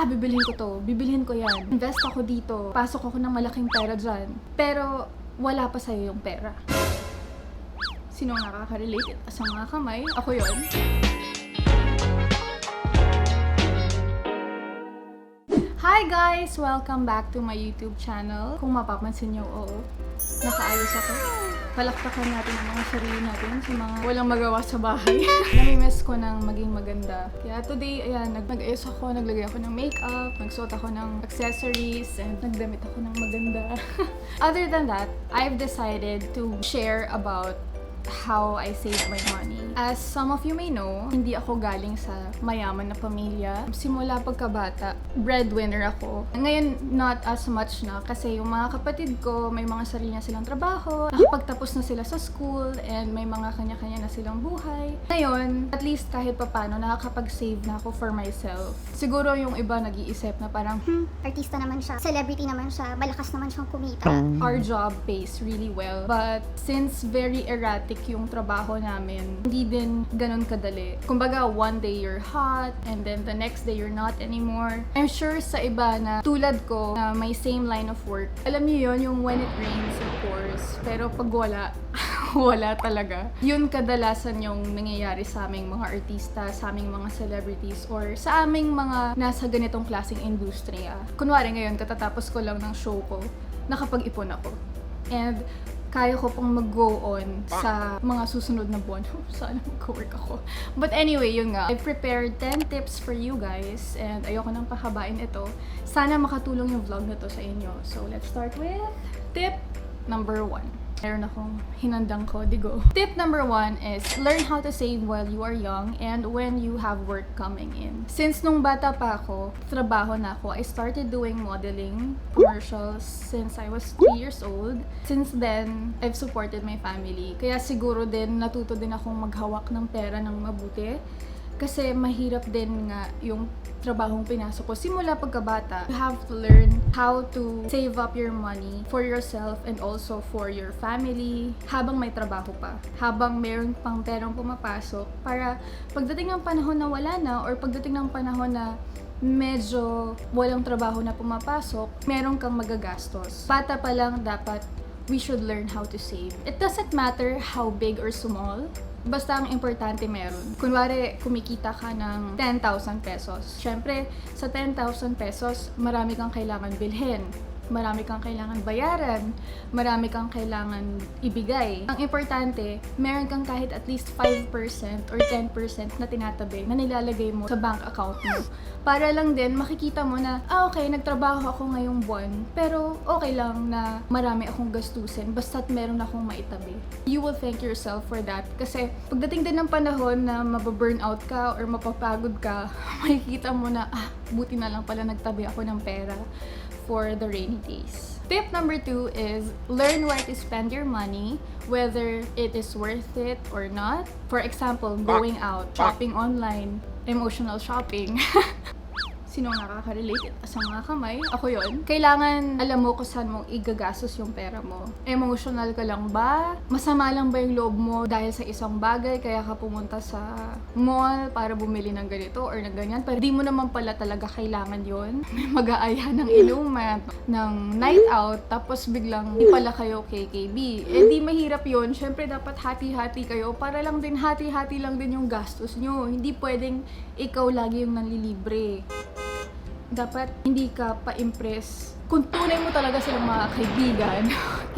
bibilhin ko to, bibilhin ko yan, invest ako dito, pasok ako ng malaking pera dyan. Pero wala pa sa'yo yung pera. Sino ang nakaka-relate? Sa mga kamay, ako yon. Hi guys! Welcome back to my YouTube channel. Kung mapapansin nyo, nakaayos ako. Palakpakan natin ang mga sarili natin sa mga walang magawa sa bahay. Namimiss ko ng maging maganda. Kaya today, ayan, nag-ayos ako, naglagay ako ng makeup, nagsuot ako ng accessories, and nagdamit ako ng maganda. Other than that, I've decided to share about how I save my money. As some of you may know, hindi ako galing sa mayaman na pamilya. Simula pagkabata, breadwinner ako. Ngayon, not as much na kasi yung mga kapatid ko, may mga sarili na silang trabaho, nakapagtapos na sila sa school, and may mga kanya-kanya na silang buhay. Ngayon, at least kahit papano, nakakapag-save na ako for myself. Siguro yung iba nag-iisip na parang, artista naman siya, celebrity naman siya, malakas naman siyang kumita. our job pays really well. But since very erratic yung trabaho namin, hindi din ganun kadali. Kumbaga, one day you're hot, and then the next day you're not anymore. I'm sure sa iba na tulad ko, na may same line of work, alam niyo yun, yung when it rains, it pours. Pero pag wala, wala talaga. Yun kadalasan yung nangyayari sa aming mga artista, sa aming mga celebrities, or sa aming mga nasa ganitong klaseng industriya. Kunwari ngayon, katatapos ko lang ng show ko, nakapag-ipon ako. And kaya ko pong mag-go on sa mga susunod na buwan. Sana mag-work ako. But anyway, yun nga. I prepared 10 tips for you guys, and ayoko nang pahabain ito. Sana makatulong yung vlog na to sa inyo. So, let's start with tip number 1. Meron akong hinandang kodigo. Tip number 1 is learn how to save while you are young and when you have work coming in. Since nung bata pa ako, trabaho na ako, I started doing modeling commercials since I was 3 years old. Since then, I've supported my family. Kaya siguro din natuto din akong maghawak ng pera ng mabuti. Kasi mahirap din nga yung trabahong pinasok ko. Simula pagkabata, you have to learn how to save up your money for yourself and also for your family habang may trabaho pa. Habang meron pang perang pumapasok para pagdating ng panahon na wala na or pagdating ng panahon na medyo walang trabaho na pumapasok, meron kang magagastos. Bata pa lang dapat we should learn how to save. It doesn't matter how big or small. Basta ang importante meron. Kunwari, kumikita ka ng 10,000 pesos. Siyempre, sa 10,000 pesos, marami kang kailangan bilhin. Marami kang kailangan bayaran. Marami kang kailangan ibigay. Ang importante, meron kang kahit at least 5% or 10% na tinatabi na nilalagay mo sa bank account mo. Para lang din makikita mo na, okay, nagtrabaho ako ngayong buwan, pero okay lang na marami akong gastusin basta't meron akong maitabi. You will thank yourself for that. Kasi pagdating din ng panahon na mababurnout ka or mapapagod ka, makikita mo na, buti na lang pala nagtabi ako ng pera for the rainy days. Tip number 2 is learn where to spend your money, whether it is worth it or not. For example, going out, shopping online, emotional shopping. Sino nakaka-relate? Sa mga kamay, ako yon. Kailangan alam mo kung saan mo igagastos yung pera mo. Emotional ka lang ba? Masama lang ba yung loob mo dahil sa isang bagay kaya ka pumunta sa mall para bumili ng ganito or ng ganyan? Pero di mo naman pala talaga kailangan yon. May mag-aaya ng inuman, ng night out, tapos biglang di pala kayo KKB. Eh di mahirap yon. Siyempre dapat hati-hati kayo para lang din hati-hati lang din yung gastos nyo. Hindi pwedeng ikaw lagi yung nanlilibre. Dapat hindi ka pa-impress. Kung tunay mo talaga silang mga kaibigan,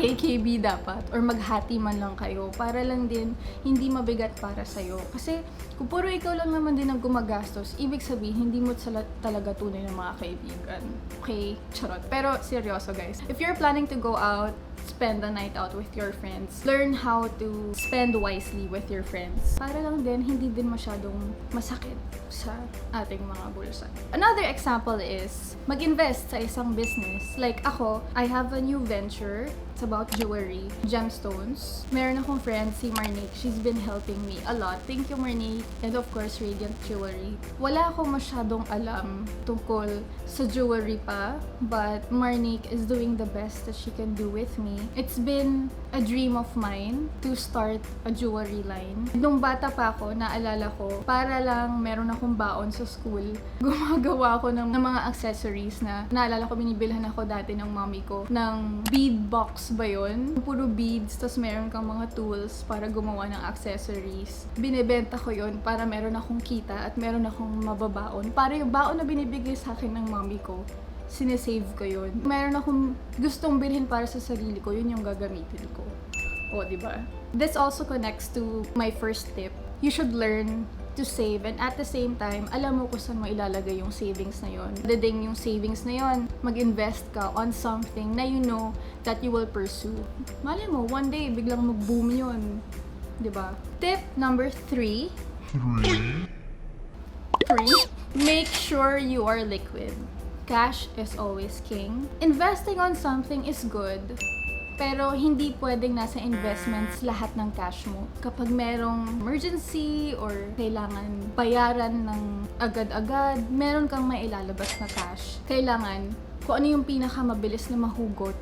KKB dapat, or maghati man lang kayo, para lang din hindi mabigat para sa'yo. Kasi kung puro ikaw lang naman din ang gumagastos, ibig sabihin, hindi mo talaga tunay ng mga kaibigan. Okay, charot. Pero seryoso guys, if you're planning to go out, spend the night out with your friends, learn how to spend wisely with your friends. Para lang din, hindi din masyadong masakit sa ating mga bulsa. Another example is, mag-invest sa isang business. Like ako, I have a new venture It's about jewelry, gemstones. Meron akong friend, si Marnique. She's been helping me a lot. Thank you, Marnique. And of course, Radiant Jewelry. Wala akong masyadong alam tungkol sa jewelry pa, but Marnique is doing the best that she can do with me. It's been a dream of mine to start a jewelry line. Nung bata pa ako, naalala ko, para lang meron akong baon sa school, gumagawa ako ng mga accessories na naalala ko, binibilhan ako dati ng mommy ko ng bead box ba yun? Puro beads, tapos meron kang mga tools para gumawa ng accessories. Binibenta ko yun para meron akong kita at meron akong mababaon. Para yung baon na binibigay sa akin ng mommy ko, sinesave ko yun. Meron akong gustong bilhin para sa sarili ko, yun yung gagamitin ko. O, diba? This also connects to my first tip. You should learn to save, and at the same time, alam mo kung saan mo ilalagay yung savings na yon. Dading yung savings na yon, mag-invest ka on something na you know that you will pursue. Malay mo, one day, biglang mag-boom yun. Diba? Tip number 3. Make sure you are liquid. Cash is always king. Investing on something is good, pero hindi pwedeng nasa investments lahat ng cash mo. Kapag merong emergency or kailangan bayaran ng agad-agad, meron kang mailalabas na cash. Kailangan, kung ano yung pinakamabilis na mahugot,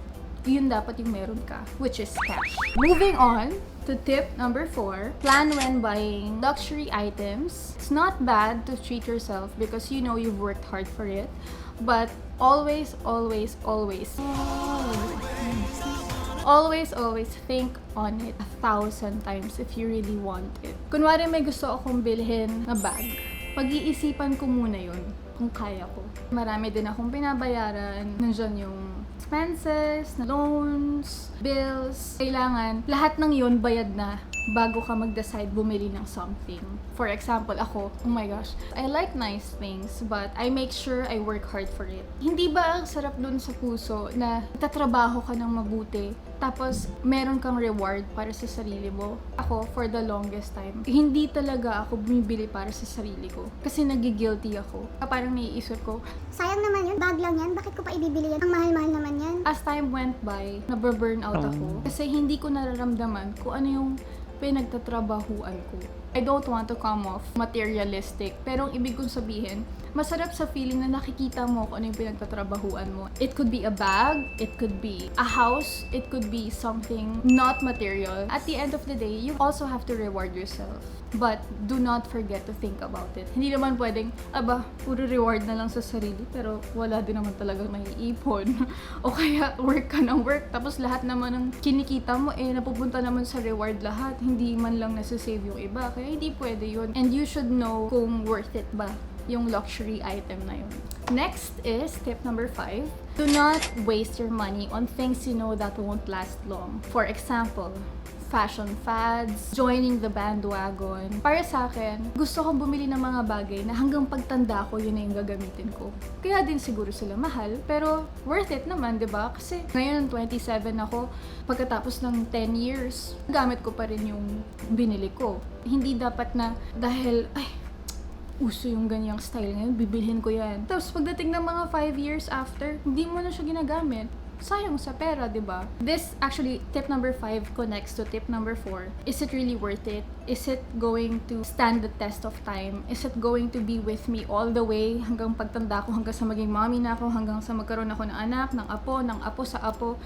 yun dapat yung meron ka, which is cash. Moving on to tip number 4, plan when buying luxury items. It's not bad to treat yourself because you know you've worked hard for it, but always think on it 1,000 times if you really want it. Kunwari may gusto akong bilhin na bag, pag-iisipan ko muna yun kung kaya ko. Marami din akong binabayaran. Nandiyan yung expenses, loans, bills. Kailangan lahat ng yun bayad na bago ka mag-decide bumili ng something. For example, ako, oh my gosh, I like nice things, but I make sure I work hard for it. Hindi ba ang sarap dun sa puso na tatrabaho ka ng mabuti, tapos meron kang reward para sa sarili mo? Ako, for the longest time, hindi talaga ako bumibili para sa sarili ko. Kasi nagigilty ako. Parang naiisip ko, Sayang naman yun, bag lang yan, bakit ko pa ibibili yan? Ang mahal-mahal naman yan. as time went by, naburn out ako. Kasi hindi ko nararamdaman kung ano yung pinagtatrabahuan ko. I don't want to come off materialistic, pero ang ibig kong sabihin, masarap sa feeling na nakikita mo kung ano yung pinagtatrabahuan mo. It could be a bag, it could be a house, it could be something not material. At the end of the day, you also have to reward yourself. But do not forget to think about it. Hindi naman pwedeng, puro reward na lang sa sarili, pero wala din naman talagang naiipon. O kaya, work ka ng work, tapos lahat naman ng kinikita mo, napupunta naman sa reward lahat. Hindi man lang nasa-save yung iba. Kaya hindi pwede yun. And you should know kung worth it ba yung luxury item na yun. Next is tip number 5. Do not waste your money on things you know that won't last long. For example, fashion fads, joining the bandwagon. Para sa akin, gusto kong bumili ng mga bagay na hanggang pagtanda ko, yun na yung gagamitin ko. Kaya din siguro sila mahal, pero worth it naman, 'di ba? Kasi ngayon, 27 ako, pagkatapos ng 10 years, gamit ko pa rin yung binili ko. Hindi dapat na dahil, uso yung ganyang style ngayon, bibilhin ko yan. Tapos pagdating ng mga 5 years after, hindi mo na siya ginagamit. Sayang sa pera, di ba? This, actually, tip number 5 connects to tip number 4. Is it really worth it? Is it going to stand the test of time? Is it going to be with me all the way hanggang pagtanda ko, hanggang sa maging mommy na ako, hanggang sa magkaroon ako ng anak, ng apo sa apo?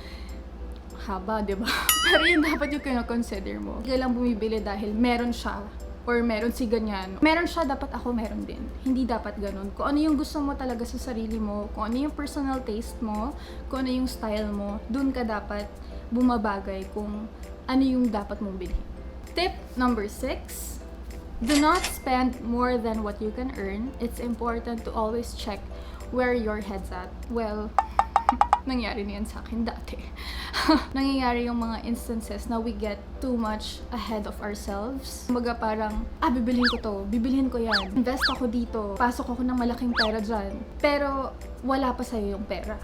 Haba, di ba? Pero yun dapat yung kina-consider mo. Hindi lang bumibili dahil meron siya or meron si ganyan. Meron siya, dapat ako meron din. Hindi dapat ganun. Kung ano yung gusto mo talaga sa sarili mo, kung ano yung personal taste mo, kung ano yung style mo, dun ka dapat bumabagay kung ano yung dapat mong bilhin. Tip number 6. Do not spend more than what you can earn. It's important to always check where your head's at. Well, nangyari na yan sa akin dati. Nangyayari yung mga instances na we get too much ahead of ourselves. Kumbaga parang, bibilhin ko yan. Invest ako dito, pasok ako ng malaking pera dyan. Pero wala pa sa'yo yung pera.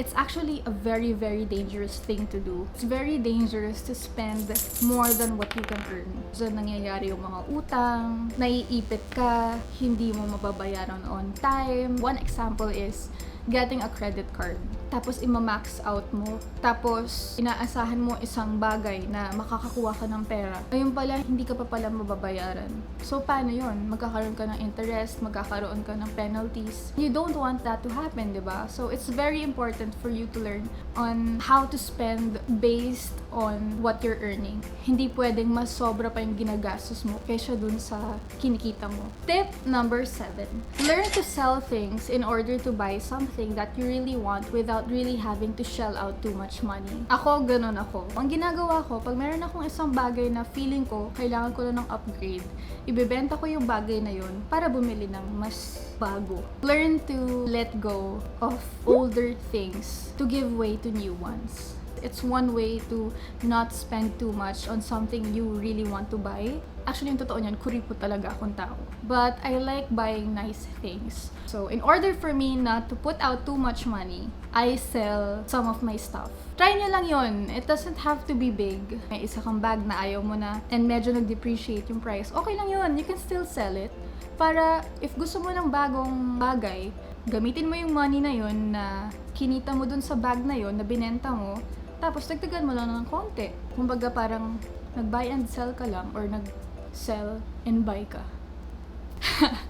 It's actually a very, very dangerous thing to do. It's very dangerous to spend more than what you can earn. So, nangyayari yung mga utang, naiipit ka, hindi mo mababayaran on time. One example is getting a credit card. tapos ima-max out mo, tapos inaasahan mo isang bagay na makakakuha ka ng pera, ayun pala, hindi ka pa pala mababayaran. So, paano yun? Magkakaroon ka ng interest, magkakaroon ka ng penalties. You don't want that to happen, diba? So, it's very important for you to learn on how to spend based on what you're earning. Hindi pwedeng mas sobra pa yung ginagastos mo kaysa dun sa kinikita mo. Tip number 7. Learn to sell things in order to buy something that you really want without really having to shell out too much money. Ako, ganun ako. Ang ginagawa ko, pag meron akong isang bagay na feeling ko, kailangan ko lang ng upgrade, ibebenta ko yung bagay na yun para bumili ng mas bago. Learn to let go of older things to give way to new ones. It's one way to not spend too much on something you really want to buy. Actually, yung totoo niyan, kuripot talaga akong tao. But I like buying nice things. So, in order for me not to put out too much money, I sell some of my stuff. Try nyo lang yun. It doesn't have to be big. May isa kang bag na ayaw mo na and medyo nag-depreciate yung price. Okay lang yun. You can still sell it. Para, if gusto mo ng bagong bagay, gamitin mo yung money na yun na kinita mo dun sa bag na yun, na binenta mo, tapos dagdagan mo lang ng konti. Kumbaga parang nag-buy and sell ka lang or nag-sell and buy ka.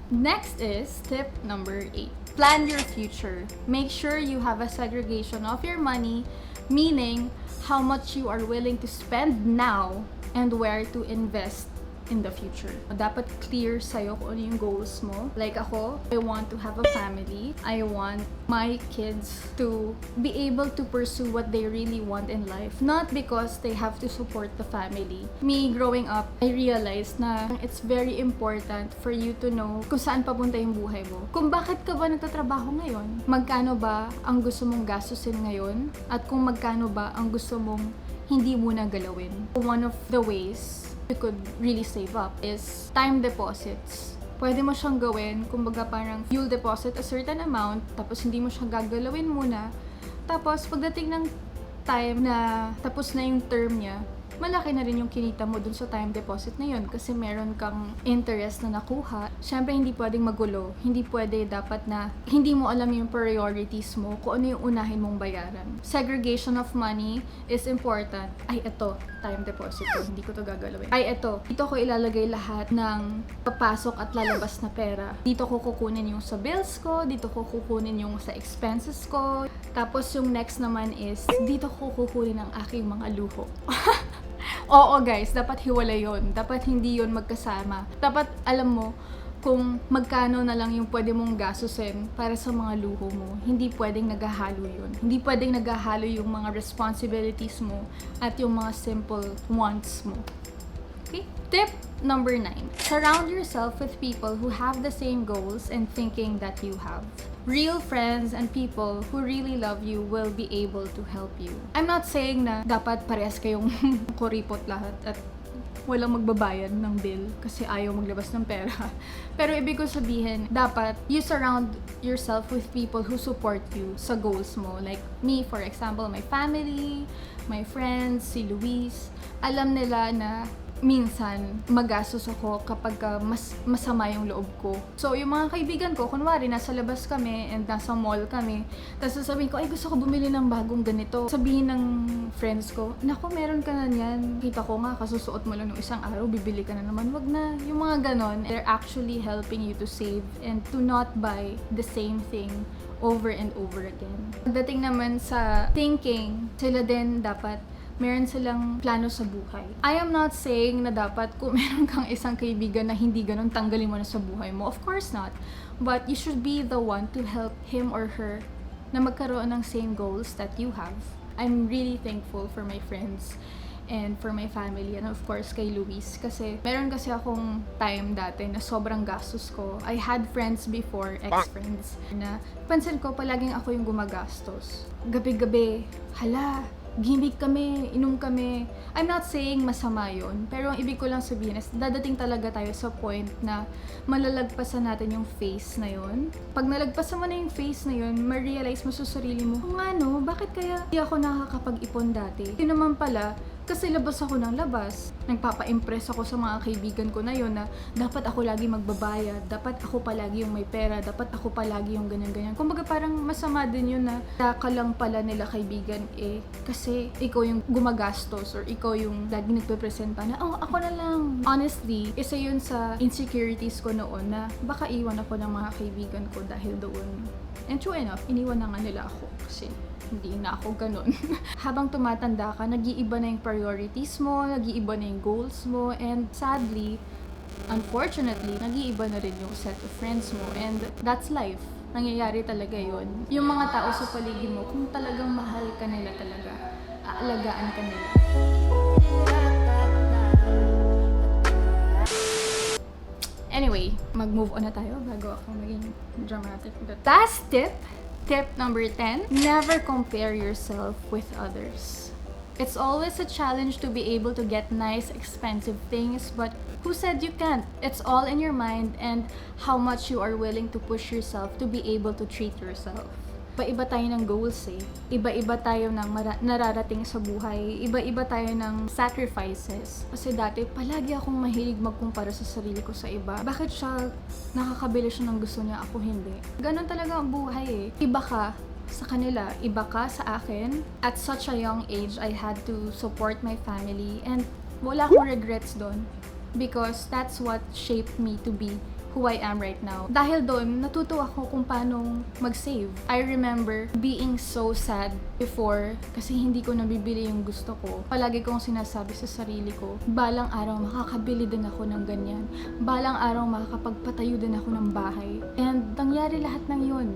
Next is tip number 8. Plan your future. Make sure you have a segregation of your money, meaning how much you are willing to spend now and where to invest in the future. Dapat clear sa'yo kung ano yung goals mo. Like ako, I want to have a family. I want my kids to be able to pursue what they really want in life. Not because they have to support the family. Me, growing up, I realized na it's very important for you to know kung saan papunta yung buhay mo. Kung bakit ka ba nagtatrabaho ngayon? Magkano ba ang gusto mong gastusin ngayon? At kung magkano ba ang gusto mong hindi muna galawin? One of the ways you could really save up is time deposits. Pwede mo siyang gawin, kumbaga parang you'll deposit a certain amount, tapos hindi mo siya gagalawin muna. Tapos pagdating ng time na tapos na yung term niya, malaki na rin yung kinita mo dun sa time deposit na yun kasi meron kang interest na nakuha. Siyempre, hindi pwedeng magulo. Hindi pwede dapat na hindi mo alam yung priorities mo, kung ano yung unahin mong bayaran. Segregation of money is important. Ay, eto, time deposit ko. Hindi ko to gagalawin. Ay, eto, dito ko ilalagay lahat ng papasok at lalabas na pera. Dito ko kukunin yung sa bills ko, dito ko kukunin yung sa expenses ko. Tapos yung next naman is, dito ko kukunin ang aking mga luho. Oo guys, dapat hiwalay yun. Dapat hindi yun magkasama. Dapat alam mo kung magkano na lang yung pwede mong gastusin para sa mga luho mo. Hindi pwedeng naghahalo yun. Hindi pwedeng naghahalo yung mga responsibilities mo at yung mga simple wants mo. Okay? Tip number 9. Surround yourself with people who have the same goals and thinking that you have. Real friends and people who really love you will be able to help you. I'm not saying na dapat parehas kayong kuripot lahat at walang magbabayad ng bill kasi ayaw maglabas ng pera. Pero ibig ko sabihin, dapat you surround yourself with people who support you sa goals mo. Like me, for example, my family, my friends, si Luis. Alam nila na minsan magastos ako kapag mas masama yung loob ko. So, yung mga kaibigan ko, kunwari, nasa labas kami and nasa mall kami, tapos sasabihin ko, ay gusto ko bumili ng bagong ganito. Sabihin ng friends ko, naku, meron ka na yan. Kita ko nga, kasusuot mo lang ng isang araw, bibili ka na naman. Wag na. Yung mga ganon, they're actually helping you to save and to not buy the same thing over and over again. Pagdating naman sa thinking, sila din dapat meron silang plano sa buhay. I am not saying na dapat kung meron kang isang kaibigan na hindi ganun, tanggalin mo na sa buhay mo. Of course not. But you should be the one to help him or her na magkaroon ng same goals that you have. I'm really thankful for my friends and for my family and of course kay Luis kasi meron kasi akong time dati na sobrang gastos ko. I had friends before, ex-friends, na pansin ko palaging ako yung gumagastos. Gabi-gabi, hala, gimmick kami, inom kami. I'm not saying masama yun, pero ang ibig ko lang sabihin is dadating talaga tayo sa point na malalagpasan natin yung phase na yun. Pag nalagpasan mo na yung phase na yun, ma-realize mo sa sarili mo, kung ano, bakit kaya di ako nakakapag-ipon dati? Yun naman pala, Kasi labas ako ng labas. Nagpapa-impress ako sa mga kaibigan ko na yun na dapat ako lagi magbabayad, dapat ako palagi yung may pera, dapat ako palagi yung ganyan-ganyan. Kumbaga parang masama din yun na ka lang pala nila kaibigan kasi ikaw yung gumagastos or ikaw yung lagi nagpe-presenta na, oh, ako na lang. Honestly, isa yun sa insecurities ko noon na baka iwan ako ng mga kaibigan ko dahil doon. And true enough, iniwan na nga nila ako kasi hindi na ako ganun. Habang tumatanda ka, nag-iiba na yung priorities mo, nag-iiba na yung goals mo, and sadly, unfortunately, nag-iiba na rin yung set of friends mo, and that's life. Nangyayari talaga yon. Yung mga tao sa paligid mo, kung talagang mahal ka nila talaga, aalagaan ka nila. Anyway, mag-move on na tayo bago ako maging dramatic. Last tip number 10, never compare yourself with others. It's always a challenge to be able to get nice, expensive things, but who said you can't? It's all in your mind and how much you are willing to push yourself to be able to treat yourself. Iba-iba tayo ng goals Iba-iba tayo ng nararating sa buhay. Iba-iba tayo ng sacrifices. Kasi dati, palagi akong mahilig magkumpara sa sarili ko sa iba. Bakit siya nakakabili siya ng gusto niya, ako hindi? Ganon talaga ang buhay Iba ka sa kanila, iba ka sa akin. At such a young age, I had to support my family and wala akong regrets doon. Because that's what shaped me to be who I am right now. Dahil doon, natuto ako kung paano mag-save. I remember being so sad before kasi hindi ko nabibili yung gusto ko. Palagi kong sinasabi sa sarili ko, balang araw makakabili din ako ng ganyan. Balang araw makakapagpatayo din ako ng bahay. And nangyari lahat ng yun.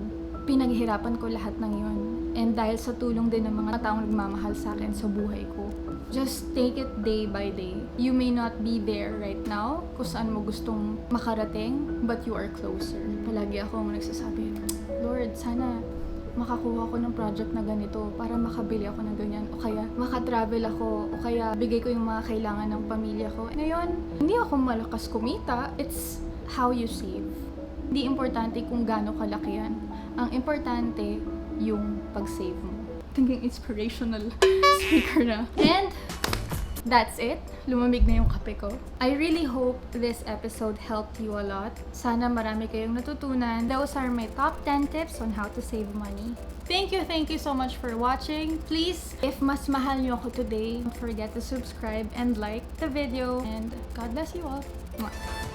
Pinaghirapan ko lahat ng yun. And dahil sa tulong din ng mga taong nagmamahal sa akin sa buhay ko. Just take it day by day. You may not be there right now kung saan mo gustong makarating, but you are closer. Palagi akong nagsasabi, Lord, sana makakuha ko ng project na ganito para makabili ako ng ganyan, o kaya makatravel ako, o kaya bigay ko yung mga kailangan ng pamilya ko. Ngayon, hindi ako malakas kumita. It's how you save. Hindi importante kung gaano kalaki yan. Ang importante, yung pag-save mo. Thinking inspirational speaker na. And that's it. Lumamig na yung kape ko. I really hope this episode helped you a lot. Sana marami kayong natutunan. Those are my top 10 tips on how to save money. Thank you so much for watching. Please, if mas mahal nyo ako today, don't forget to subscribe and like the video. And God bless you all. Mwah.